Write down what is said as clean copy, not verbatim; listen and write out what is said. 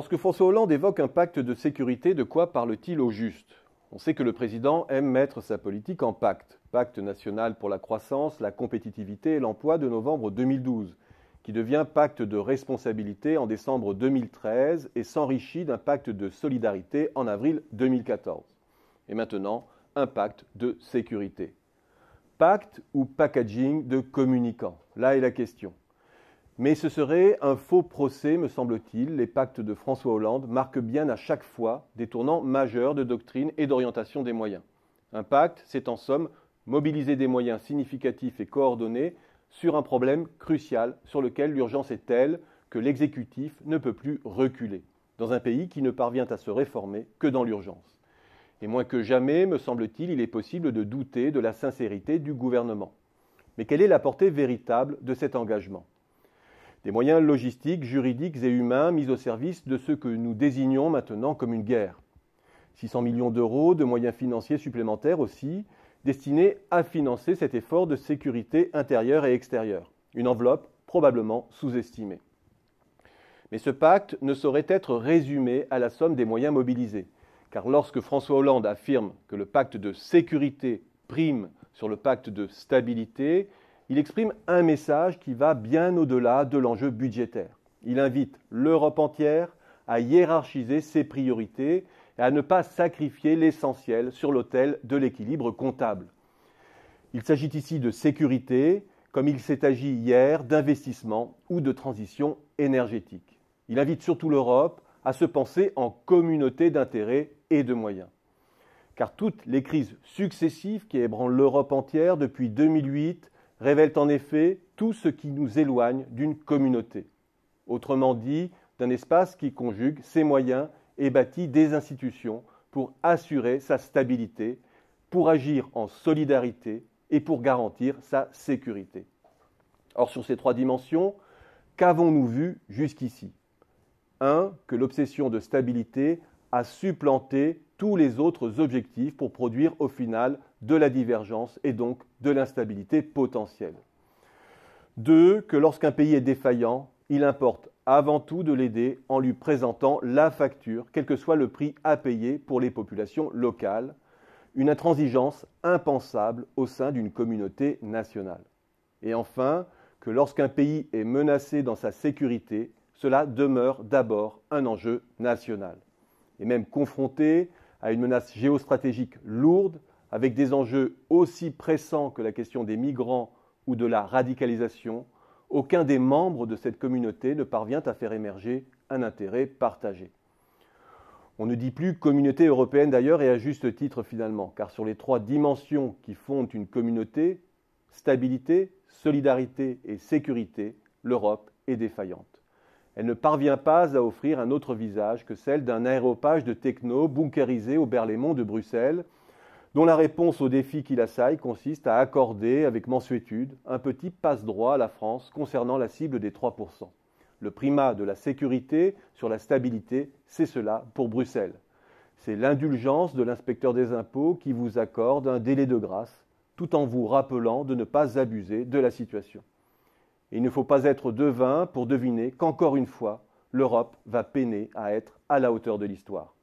Lorsque François Hollande évoque un pacte de sécurité, de quoi parle-t-il au juste? On sait que le président aime mettre sa politique en pacte. Pacte national pour la croissance, la compétitivité et l'emploi de novembre 2012, qui devient pacte de responsabilité en décembre 2013 et s'enrichit d'un pacte de solidarité en avril 2014. Et maintenant, un pacte de sécurité. Pacte ou packaging de communicants? Là est la question. Mais ce serait un faux procès, me semble-t-il. Les pactes de François Hollande marquent bien à chaque fois des tournants majeurs de doctrine et d'orientation des moyens. Un pacte, c'est en somme mobiliser des moyens significatifs et coordonnés sur un problème crucial sur lequel l'urgence est telle que l'exécutif ne peut plus reculer, dans un pays qui ne parvient à se réformer que dans l'urgence. Et moins que jamais, me semble-t-il, il est possible de douter de la sincérité du gouvernement. Mais quelle est la portée véritable de cet engagement ? Des moyens logistiques, juridiques et humains mis au service de ce que nous désignons maintenant comme une guerre. 600 millions d'euros de moyens financiers supplémentaires aussi, destinés à financer cet effort de sécurité intérieure et extérieure. Une enveloppe probablement sous-estimée. Mais ce pacte ne saurait être résumé à la somme des moyens mobilisés. Car lorsque François Hollande affirme que le pacte de sécurité prime sur le pacte de stabilité, il exprime un message qui va bien au-delà de l'enjeu budgétaire. Il invite l'Europe entière à hiérarchiser ses priorités et à ne pas sacrifier l'essentiel sur l'autel de l'équilibre comptable. Il s'agit ici de sécurité, comme il s'est agi hier d'investissement ou de transition énergétique. Il invite surtout l'Europe à se penser en communauté d'intérêts et de moyens. Car toutes les crises successives qui ébranlent l'Europe entière depuis 2008 révèlent en effet tout ce qui nous éloigne d'une communauté. Autrement dit, d'un espace qui conjugue ses moyens et bâtit des institutions pour assurer sa stabilité, pour agir en solidarité et pour garantir sa sécurité. Or, sur ces trois dimensions, qu'avons-nous vu jusqu'ici ? 1. Que l'obsession de stabilité a supplanté tous les autres objectifs pour produire au final de la divergence et donc de l'instabilité potentielle. 2. Que lorsqu'un pays est défaillant, il importe avant tout de l'aider en lui présentant la facture, quel que soit le prix à payer pour les populations locales, une intransigeance impensable au sein d'une communauté nationale. Et enfin, que lorsqu'un pays est menacé dans sa sécurité, cela demeure d'abord un enjeu national. Et même confronté à une menace géostratégique lourde, avec des enjeux aussi pressants que la question des migrants ou de la radicalisation, aucun des membres de cette communauté ne parvient à faire émerger un intérêt partagé. On ne dit plus communauté européenne d'ailleurs, et à juste titre finalement, car sur les trois dimensions qui fondent une communauté, stabilité, solidarité et sécurité, l'Europe est défaillante. Elle ne parvient pas à offrir un autre visage que celle d'un aréopage de techno bunkérisé au Berlaymont de Bruxelles, dont la réponse aux défis qui l'assaillent consiste à accorder avec mansuétude un petit passe-droit à la France concernant la cible des 3%. Le primat de la sécurité sur la stabilité, c'est cela pour Bruxelles. C'est l'indulgence de l'inspecteur des impôts qui vous accorde un délai de grâce, tout en vous rappelant de ne pas abuser de la situation. Et il ne faut pas être devin pour deviner qu'encore une fois, l'Europe va peiner à être à la hauteur de l'histoire.